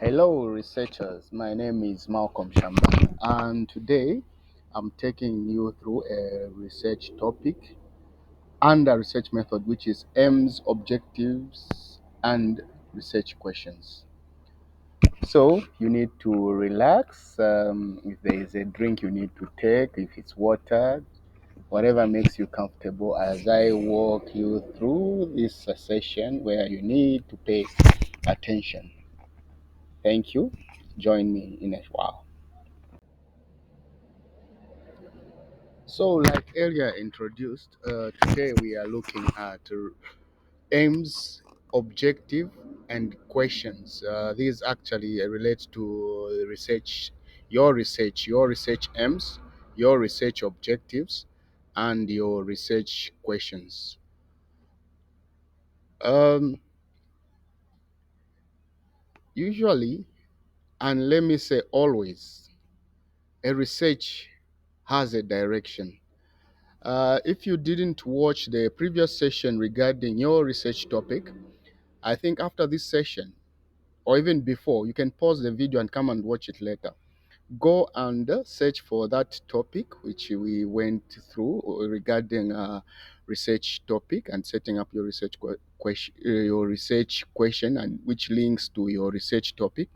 Hello, researchers. My name is Malcolm Shamba, and today I'm taking you through a research topic and a research method, which is aims, objectives, and research questions. So, you need to relax. If there is a drink you need to take, if it's water, whatever makes you comfortable as I walk you through this session where you need to pay attention. Thank you. Join me in a while. So, like earlier introduced, today we are looking at aims, objective, and questions. These actually relate to your research aims, your research objectives, and your research questions. Um, Usually, and let me say always, a research has a direction. If you didn't watch the previous session regarding your research topic, I think after this session, or even before, you can pause the video and come and watch it later. Go and search for that topic which we went through regarding research topic and setting up your research question and which links to your research topic.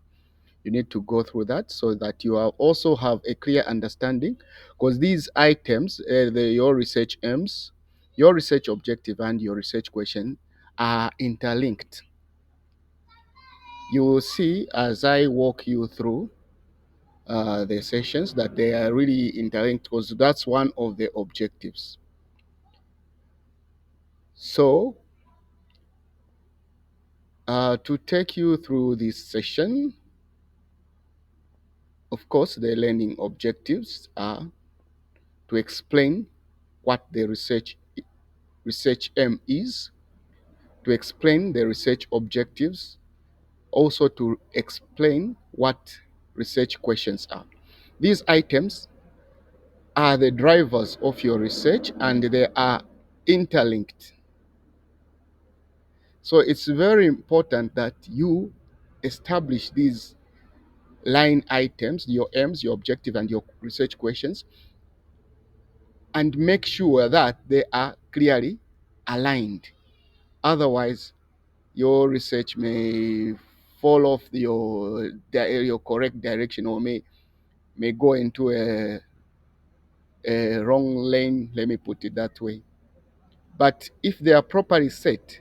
You need to go through that so that you also have a clear understanding, because these items, your research aims, your research objective, and your research question are interlinked. You will see as I walk you through the sessions that they are really interlinked, because that's one of the objectives. So, to take you through this session, of course, the learning objectives are to explain what the research aim is, to explain the research objectives, also to explain what research questions are. These items are the drivers of your research and they are interlinked. So it's very important that you establish these line items, your aims, your objective, and your research questions, and make sure that they are clearly aligned. Otherwise, your research may fall off your correct direction, or may go into a wrong lane, let me put it that way. But if they are properly set,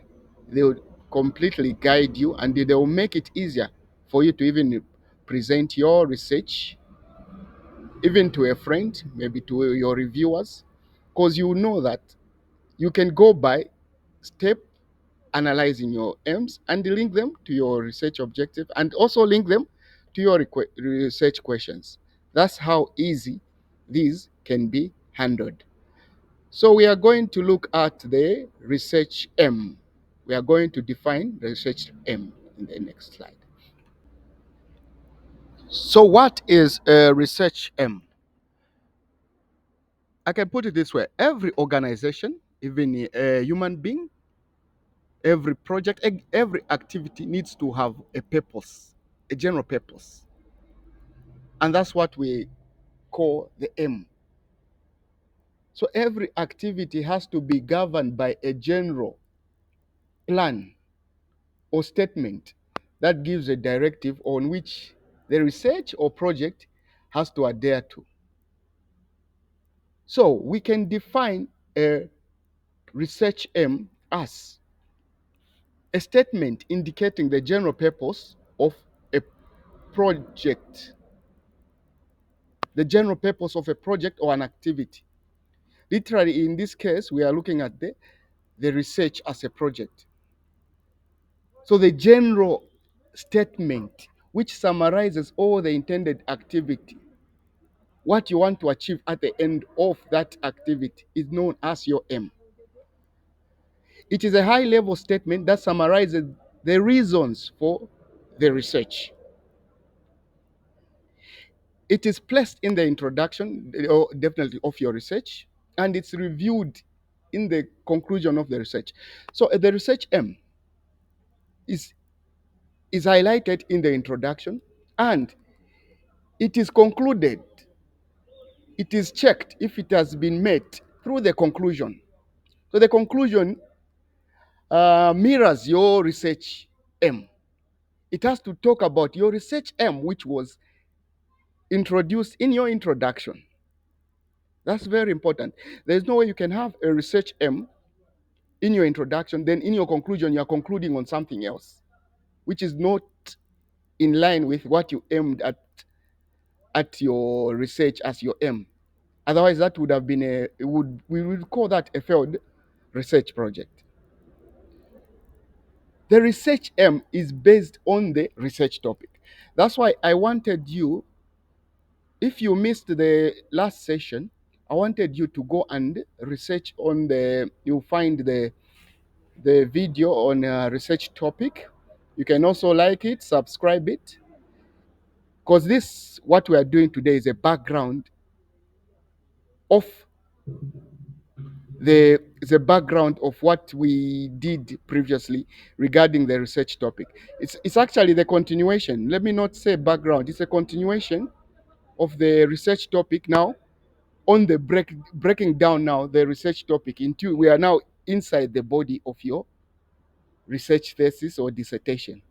they will completely guide you and they will make it easier for you to even present your research, even to a friend, maybe to your reviewers, because you know that you can go by step analyzing your aims and link them to your research objective and also link them to your research questions. That's how easy these can be handled. So we are going to look at the research aim. We are going to define the research aim in the next slide. So what is a research aim? I can put it this way. Every organization, even a human being, every project, every activity needs to have a purpose, a general purpose. And that's what we call the aim. So every activity has to be governed by a general plan or statement that gives a directive on which the research or project has to adhere to. So we can define a research aim as a statement indicating the general purpose of a project, the general purpose of a project or an activity. Literally, in this case, we are looking at the research as a project. So the general statement, which summarizes all the intended activity, what you want to achieve at the end of that activity, is known as your aim. It is a high level statement that summarizes the reasons for the research. It is placed in the introduction, or definitely, of your research, and it's reviewed in the conclusion of the research. So the research aim is is highlighted in the introduction, and it is concluded, it is checked if it has been met through the conclusion. So the conclusion mirrors your research aim. It has to talk about your research aim, which was introduced in your introduction. That's very important. There's no way you can have a research aim in your introduction, then in your conclusion, you're concluding on something else, which is not in line with what you aimed at your research as your aim. Otherwise, that would have been we would call that a failed research project. The research aim is based on the research topic. That's why I wanted you, if you missed the last session, I wanted you to go and research on you'll find the video on a research topic. You can also like it, subscribe it, because this, what we are doing today, is a background of the background of what we did previously regarding the research topic. It's actually the continuation. Let me not say background. It's a continuation of the research topic now on the breaking down now the research topic into, we are now inside the body of your research thesis or dissertation.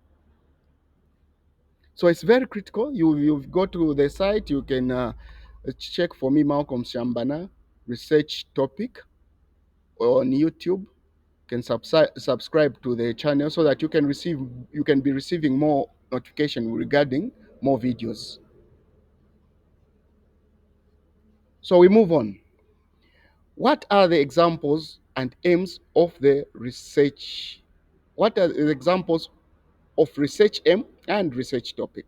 So it's very critical. You've go to the site, you can check for me Malcolm Shambana research topic on YouTube. You can subscribe to the channel so that you can be receiving more notification regarding more videos. So we move on. What are the examples and aims of the research? What are the examples of research aim and research topic?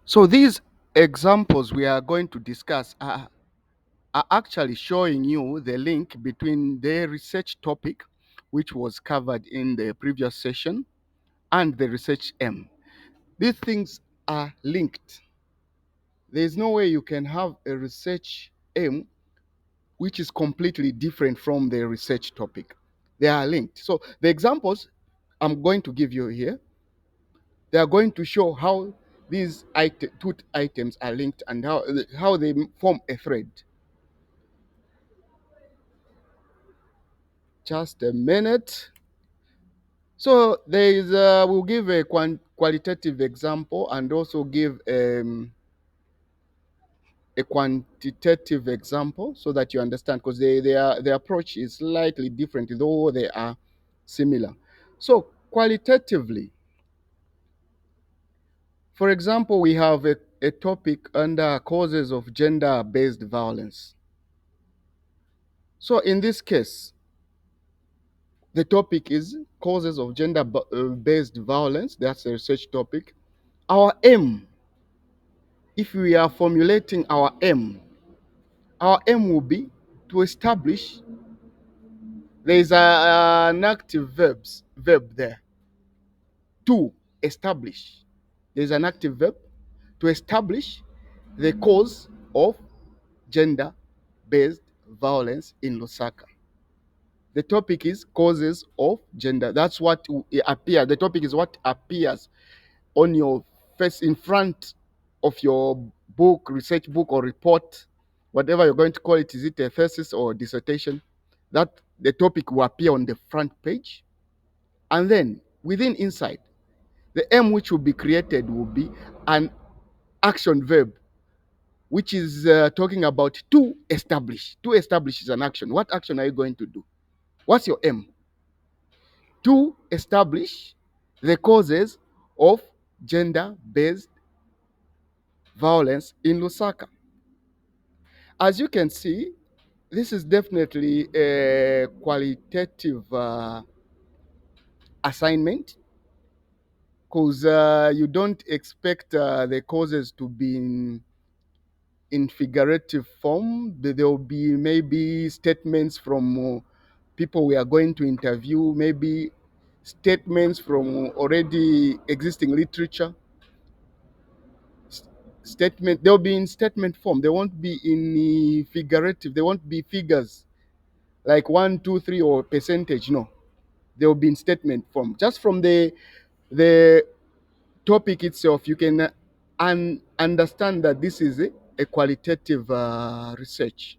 So these examples we are going to discuss are actually showing you the link between the research topic, which was covered in the previous session, and the research aim. These things are linked. There's no way you can have a research aim which is completely different from the research topic. They are linked. So the examples I'm going to give you here, they are going to show how these two items are linked and how they form a thread. Just a minute. So there is we'll give a qualitative example and also give a quantitative example so that you understand, because their approach is slightly different though they are similar. So qualitatively, for example, we have a topic under causes of gender-based violence. So in this case, the topic is causes of gender-based violence. That's a research topic. Our aim, if we are formulating our aim will be to establish, there is an active verb there, to establish. There is an active verb to establish the cause of gender-based violence in Lusaka. The topic is causes of gender. That's what appears. The topic is what appears on your face, in front of your book, research book or report, whatever you're going to call it. Is it a thesis or dissertation? That the topic will appear on the front page. And then within inside, the aim which will be created will be an action verb, which is talking about to establish. To establish is an action. What action are you going to do? What's your aim? To establish the causes of gender-based violence in Lusaka. As you can see, this is definitely a qualitative assignment, because you don't expect the causes to be in figurative form. There will be maybe statements from people we are going to interview, maybe statements from already existing literature. They'll be in statement form. They won't be in figurative. They won't be figures. like 1, 2, 3 or percentage. No, they will be in statement form. Just from the topic itself, you can understand that this is a qualitative research.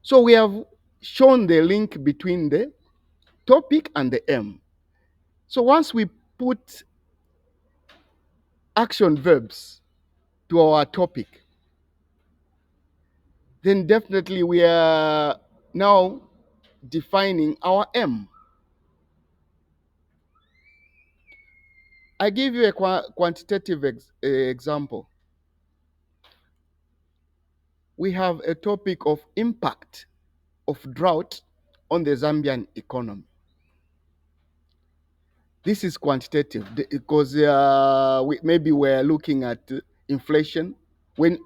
So we have shown the link between the topic and the M. So once we put action verbs to our topic, then definitely we are now defining our M. I give you a quantitative example. We have a topic of impact of drought on the Zambian economy. This is quantitative because maybe we're looking at inflation. When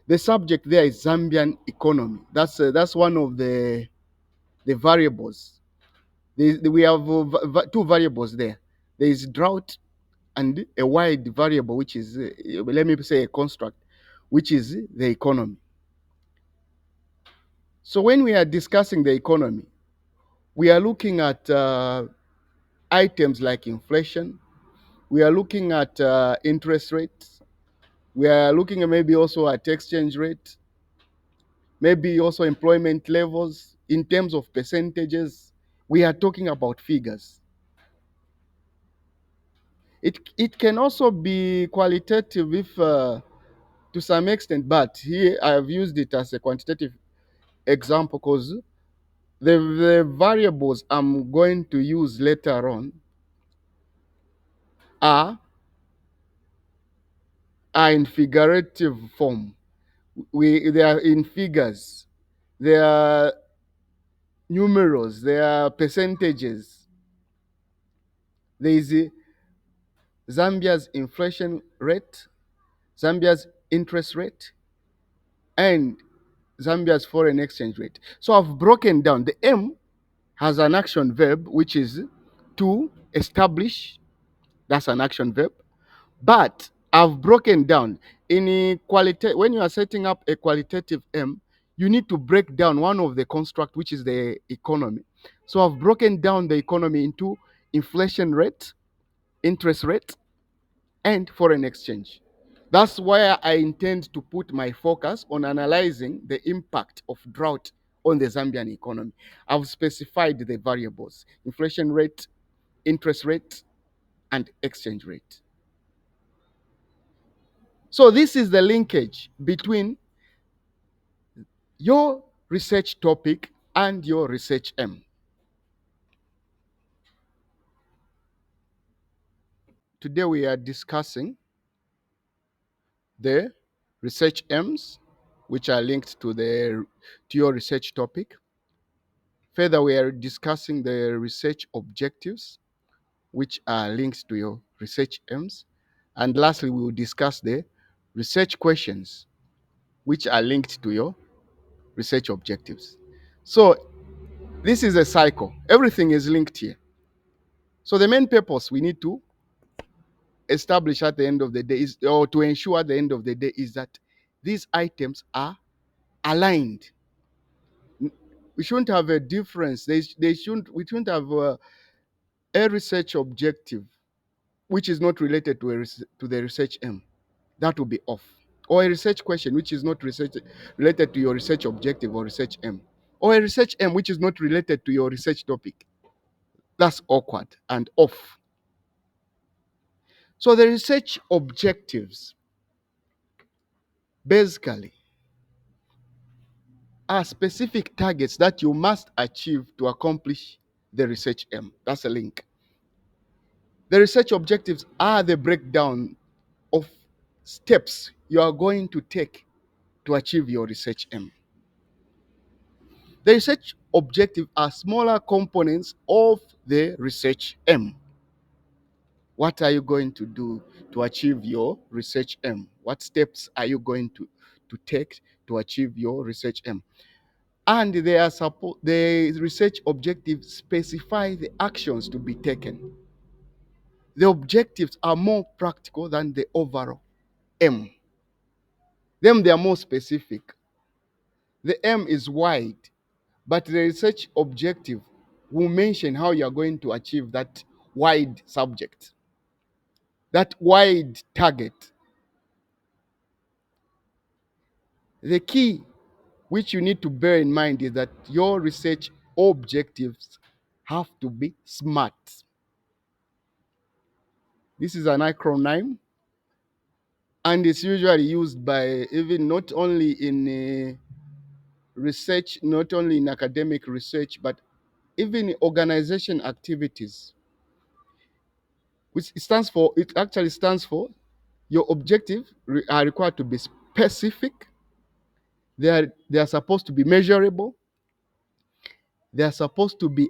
the subject there is Zambian economy, that's one of the variables. We have two variables there. There is drought and a wide variable, which is let me say a construct, which is the economy. So when we are discussing the economy, we are looking at items like inflation. We are looking at interest rates. We are looking at maybe also at exchange rate, maybe also employment levels in terms of percentages. We are talking about figures. It can also be qualitative if to some extent, but here I have used it as a quantitative example because the variables I'm going to use later on are, are in figurative form. They are in figures. They are numerals. They are percentages. There is Zambia's inflation rate, Zambia's interest rate, and Zambia's foreign exchange rate. So I've broken down. The M has an action verb, which is to establish. That's an action verb. But I've broken down in a when you are setting up a qualitative M, you need to break down one of the construct, which is the economy. So I've broken down the economy into inflation rate, interest rate, and foreign exchange. That's where I intend to put my focus on analyzing the impact of drought on the Zambian economy. I've specified the variables: inflation rate, interest rate, and exchange rate. So this is the linkage between your research topic and your research M. Today we are discussing the research M's, which are linked to your research topic. Further, we are discussing the research objectives, which are linked to your research M's. And lastly, we will discuss the research questions, which are linked to your research objectives. So this is a cycle. Everything is linked here. So the main purpose we need to establish at the end of the day is, or to ensure at the end of the day, is that these items are aligned. We shouldn't have a difference. We shouldn't have a research objective which is not related to to the research M. That will be off. Or a research question which is not related to your research objective or research M. Or a research M which is not related to your research topic. That's awkward and off. So the research objectives basically are specific targets that you must achieve to accomplish the research M. That's a link. The research objectives are the breakdown of steps you are going to take to achieve your research M. The research objectives are smaller components of the research M. What are you going to do to achieve your research M? What steps are you going to take to achieve your research M? And the research objectives specify the actions to be taken. The objectives are more practical than the overall M. Them, they are more specific. The M is wide, but the research objective will mention how you are going to achieve that wide subject, that wide target. The key which you need to bear in mind is that your research objectives have to be SMART. This is an acronym, and it's usually used by even not only in research, not only in academic research, but even in organization activities, which it stands for, it actually stands for your objective are required to be specific, they are supposed to be measurable, they are supposed to be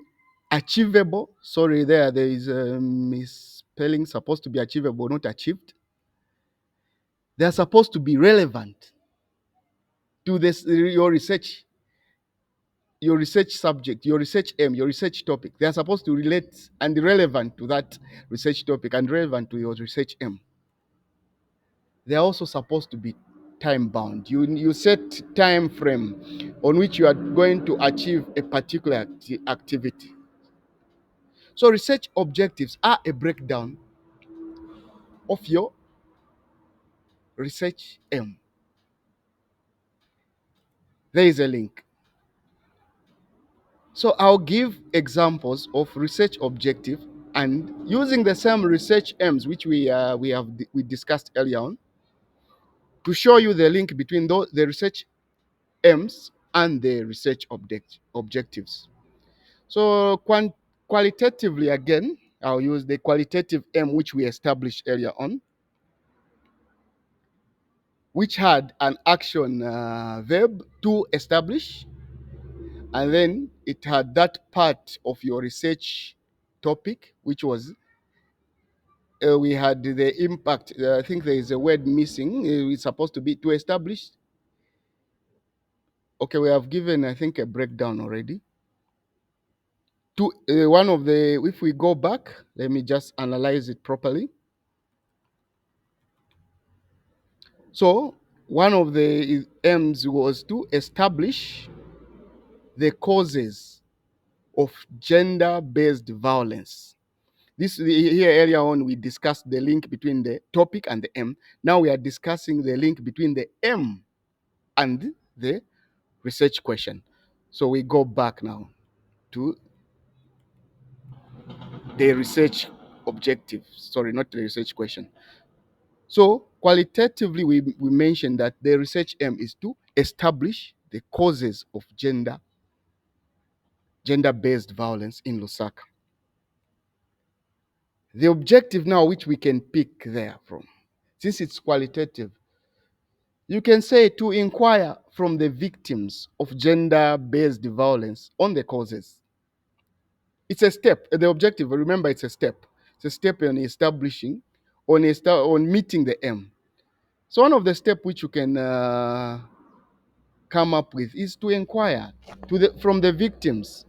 achievable. Sorry, there is a misspelling, supposed to be achievable, not achieved. They are supposed to be relevant to this your research subject, your research aim, your research topic. They are supposed to relate and relevant to that research topic and relevant to your research aim. They are also supposed to be time bound. You set time frame on which you are going to achieve a particular activity. So research objectives are a breakdown of your research aim. There is a link. So I'll give examples of research objective and using the same research aims which we discussed earlier on to show you the link between the research aims and the research objectives. So qualitatively, again, I'll use the qualitative aim which we established earlier on, which had an action verb to establish, and then it had that part of your research topic, which was we had the impact. I think there is a word missing. It's supposed to be to establish. Okay, we have given, I think, a breakdown already. To one of the, if we go back, let me just analyze it properly. So one of the aims was to establish the causes of gender-based violence. This here earlier on we discussed the link between the topic and the M. Now we are discussing the link between the M and the research question. So we go back now to the research objective. Sorry, not the research question. So qualitatively, we mentioned that the research aim is to establish the causes of gender-based violence in Lusaka. The objective now, which we can pick there from, since it's qualitative, you can say to inquire from the victims of gender-based violence on the causes. It's a step. The objective, remember, it's a step. It's a step on establishing, on meeting the aim. So one of the steps which you can come up with is to inquire from the victims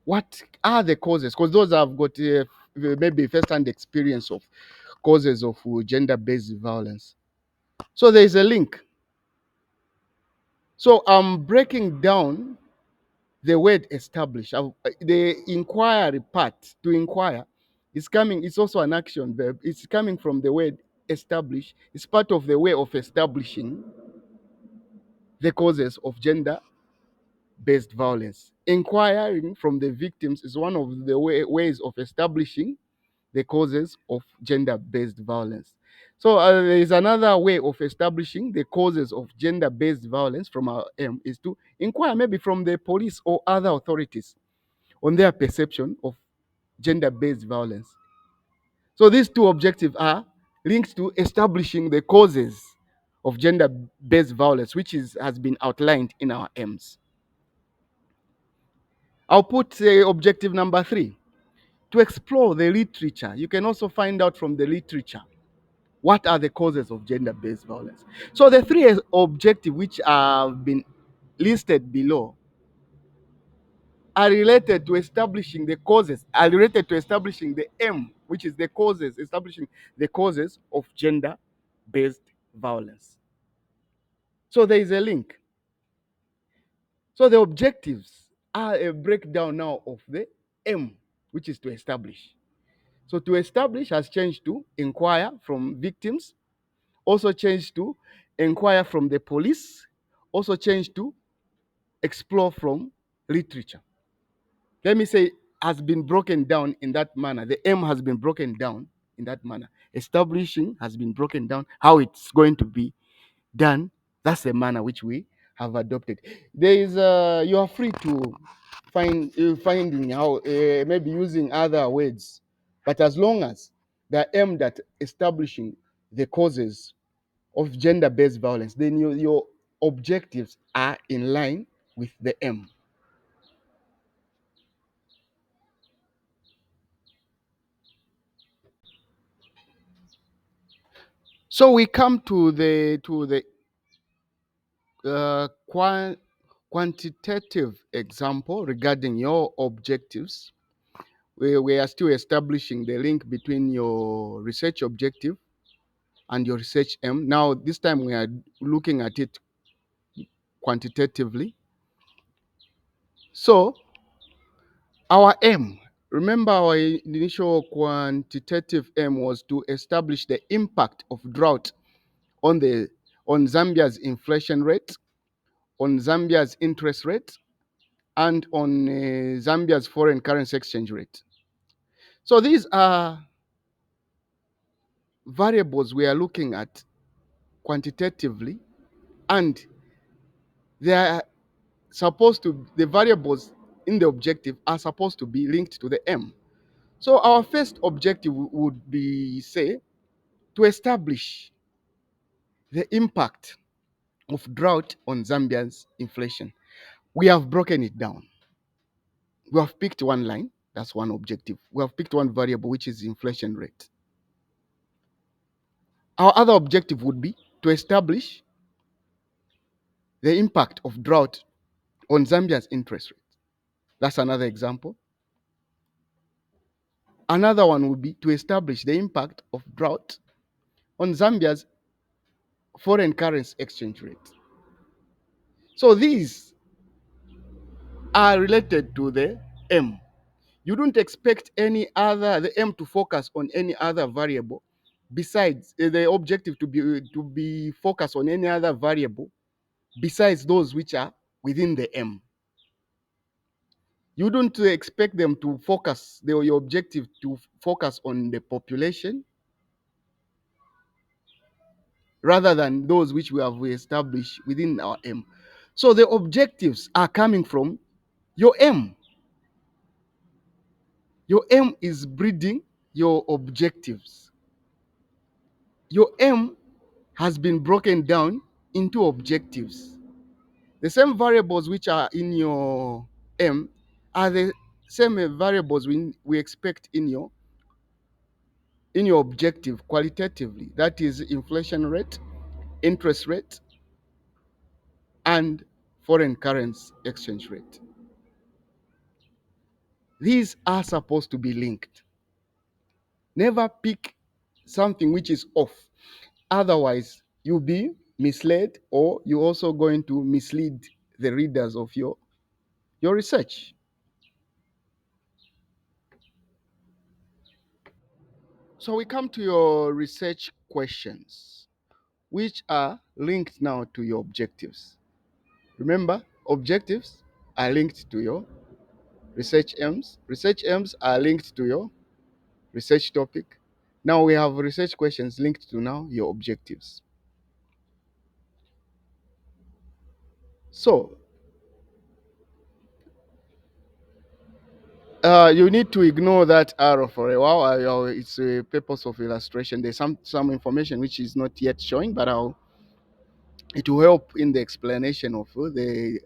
what are the causes, because those have got maybe first-hand experience of causes of gender-based violence. So there is a link. So I'm breaking down the word establish. The inquiry part, to inquire, is coming. It's also an action verb. It's coming from the word establish. It's part of the way of establishing the causes of gender-based violence. Inquiring from the victims is one of the ways of establishing the causes of gender-based violence. So there is another way of establishing the causes of gender-based violence from our aim is to inquire maybe from the police or other authorities on their perception of gender-based violence. So these two objectives are linked to establishing the causes of gender-based violence, which has been outlined in our aims. I'll put objective number 3, to explore the literature. You can also find out from the literature what are the causes of gender-based violence. So the 3 objectives which have been listed below are related to establishing the causes, are related to establishing the aim, which is the causes, establishing the causes of gender-based violence. So there is a link. So the objectives are a breakdown now of the M, which is to establish. So to establish has changed to inquire from victims, also changed to inquire from the police, also changed to explore from literature. Let me say, has been broken down in that manner. The M has been broken down in that manner. Establishing has been broken down, how it's going to be done. That's the manner which we have adopted. There is you are free to finding how maybe using other words, but as long as they're aimed at establishing the causes of gender-based violence, then your objectives are in line with the M. So we come to the uh, quan- quantitative example regarding your objectives. We are still establishing the link between your research objective and your research aim. Now, this time we are looking at it quantitatively. So, our aim, remember our initial quantitative aim was to establish the impact of drought on the on Zambia's inflation rate, on Zambia's interest rate, and on Zambia's foreign currency exchange rate. So these are variables we are looking at quantitatively, and they are supposed to, the variables in the objective are supposed to be linked to the M. So our first objective would be, say, to establish the impact of drought on Zambia's inflation. We have broken it down. We have picked one line, that's one objective. We have picked one variable, which is inflation rate. Our other objective would be to establish the impact of drought on Zambia's interest rate. That's another example. Another one would be to establish the impact of drought on Zambia's foreign currency exchange rate. So these are related to the M. You don't expect any other, the M to focus on any other variable besides the objective to be focused on any other variable besides those which are within the M. You don't expect them to focus, your objective to focus on the population rather than those which we have established within our M. So the objectives are coming from your M. Your M is breeding your objectives. Your M has been broken down into objectives. The same variables which are in your M are the same variables we expect in your objective qualitatively. That is inflation rate, interest rate, and foreign currency exchange rate. These are supposed to be linked. Never pick something which is off. Otherwise, you'll be misled, or you're also going to mislead the readers of your research. So we come to your research questions, which are linked now to your objectives. Remember, objectives are linked to your research aims. Research aims are linked to your research topic. Now we have research questions linked to now your objectives. So you need to ignore that arrow for a while. It's a purpose of illustration. There's some information which is not yet showing, but it will help in the explanation of the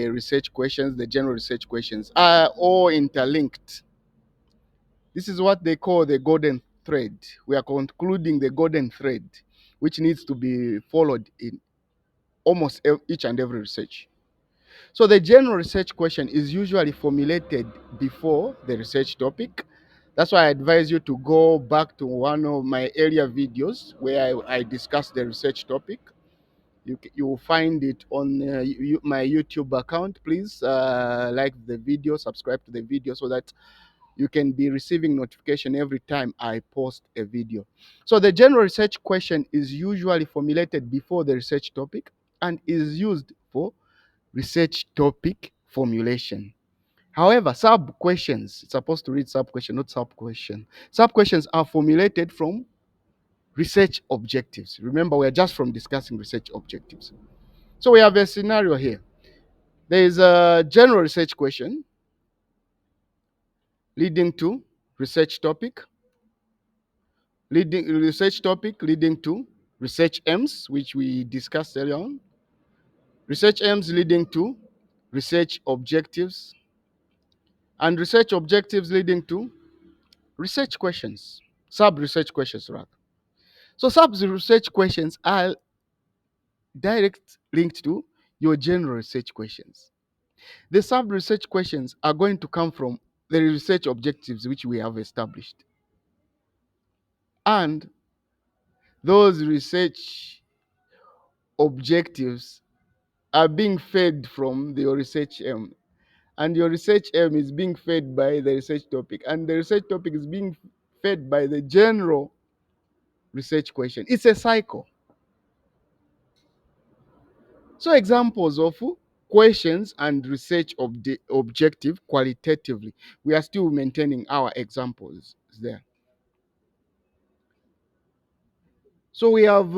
research questions, the general research questions are all interlinked. This is what they call the golden thread. We are concluding the golden thread, which needs to be followed in almost each and every research. So the general research question is usually formulated before the research topic. That's why I advise you to go back to one of my earlier videos where I discuss the research topic. You will find it on my YouTube account. Please like the video, subscribe to the video so that you can be receiving notification every time I post a video. So the general research question is usually formulated before the research topic and is used for research topic formulation. However, sub questions, it's supposed to read sub question, not sub question. Sub questions are formulated from research objectives. Remember, we are just from discussing research objectives. So we have a scenario here. There is a general research question leading to research topic, leading to research aims, which we discussed earlier on. Research aims leading to research objectives, and research objectives leading to research questions, sub research questions rather. So sub research questions are direct linked to your general research questions. The sub research questions are going to come from the research objectives which we have established. And those research objectives are being fed from your research aim. And your research aim is being fed by the research topic. And the research topic is being fed by the general research question. It's a cycle. So examples of questions and research objective qualitatively. We are still maintaining our examples there. So we have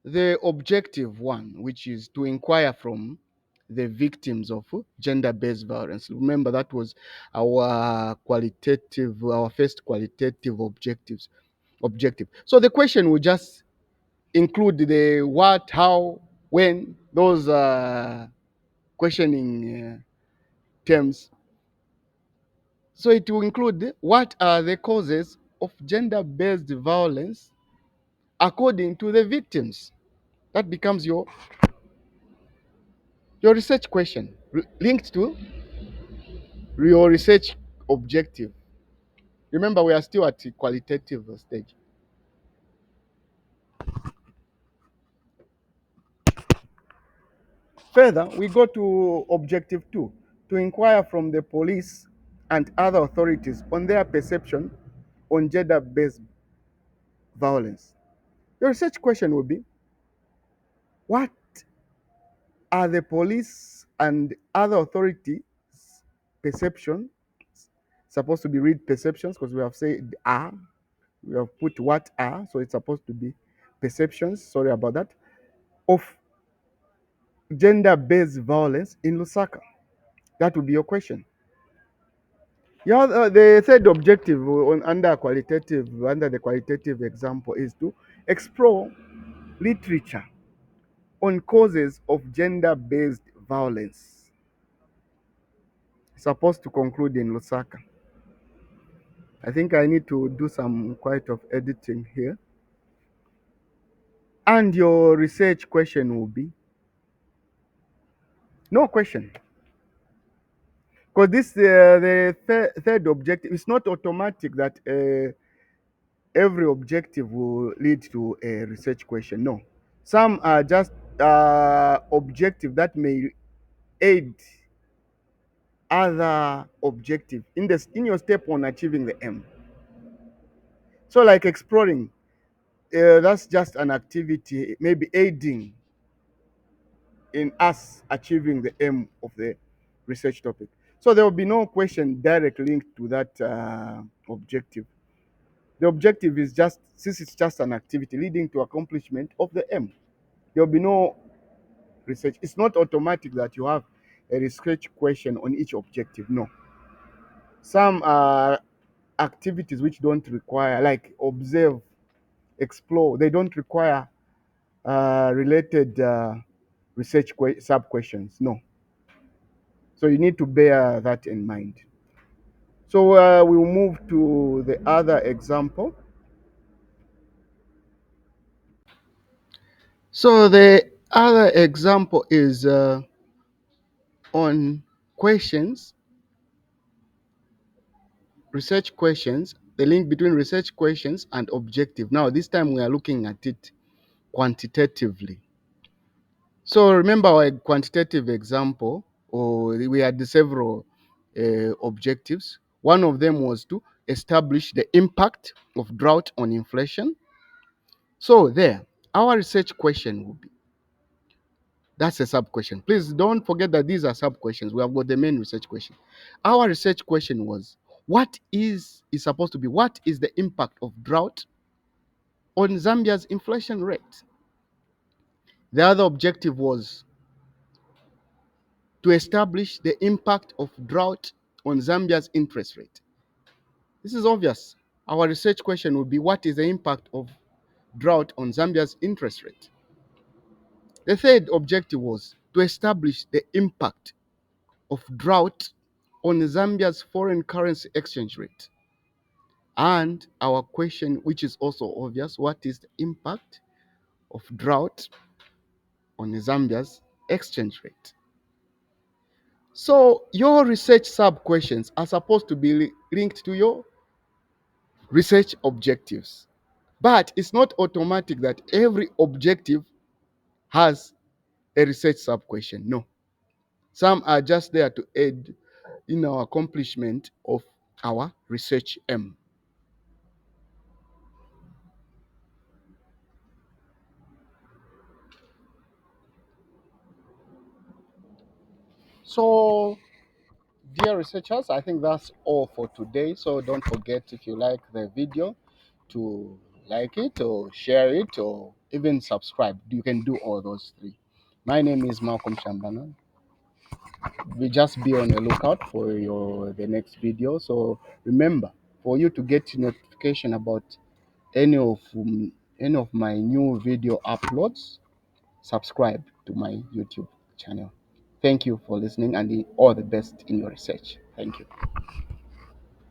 the objective one, which is to inquire from the victims of gender-based violence. Remember, that was our first qualitative objective. So the question will just include the what, how, when, those questioning terms. So it will include what are the causes of gender-based violence according to the victims. That becomes your research question linked to your research objective. Remember, we are still at the qualitative stage. Further, we go to objective two, to inquire from the police and other authorities on their perception on gender-based violence. Your research question will be, what are the police and other authorities perception? Supposed to be read perceptions because we have said are. We have put what are, so it's supposed to be perceptions. Sorry about that. Of gender-based violence in Lusaka. That would be your question. Yeah, the third objective under the qualitative example is to explore literature on causes of gender-based violence. Supposed to conclude in Lusaka. I think I need to do some quite of editing here. And your research question will be no question. Because this the third objective, it's not automatic that every objective will lead to a research question. No, some are just objective that may aid other objective in your step on achieving the aim. So like exploring, that's just an activity maybe aiding in us achieving the aim of the research topic. So there will be no question direct linked to that objective. The objective is just, since it's just an activity leading to accomplishment of the aim, there will be no research. It's not automatic that you have a research question on each objective. No. Some activities which don't require, like observe, explore, they don't require related research sub questions. No. So you need to bear that in mind. So we'll move to the other example. So the other example is on questions, research questions, the link between research questions and objective. Now, this time we are looking at it quantitatively. So remember our quantitative example, or we had several objectives. One of them was to establish the impact of drought on inflation. So there, our research question will be, that's a sub question. Please don't forget that these are sub questions. We have got the main research question. Our research question was, what is supposed to be, what is the impact of drought on Zambia's inflation rate? The other objective was to establish the impact of drought on Zambia's interest rate. This is obvious. Our research question would be, what is the impact of drought on Zambia's interest rate? The third objective was to establish the impact of drought on Zambia's foreign currency exchange rate. And our question, which is also obvious, what is the impact of drought on Zambia's exchange rate? So your research sub questions are supposed to be linked to your research objectives. But it's not automatic that every objective has a research sub question. No. Some are just there to aid in our accomplishment of our research aim. So, dear researchers, I think that's all for today. So don't forget, if you like the video, to like it or share it or even subscribe. You can do all those three. My name is Malcolm Shambana. We just be on the lookout for your the next video. So remember, for you to get notification about any of any of my new video uploads, subscribe to my YouTube channel. Thank you for listening and all the best in your research. Thank you.